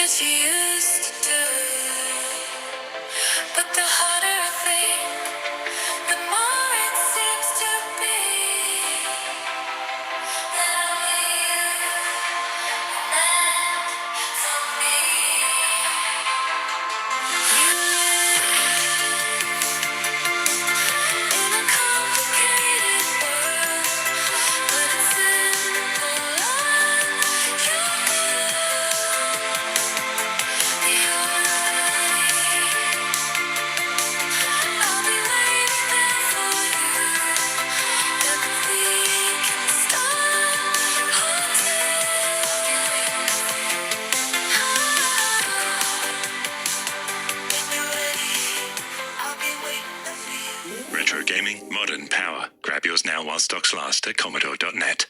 as you used to do. But the harder I think, the more it seems to be that only you meant for me. You live in a complicated world, but it's simple like you the I'll be waiting there for you, and we can start haunting. When you're ready, I'll be waiting for you. Retro gaming, modern power. Grab yours now while stocks last at Commodore.net.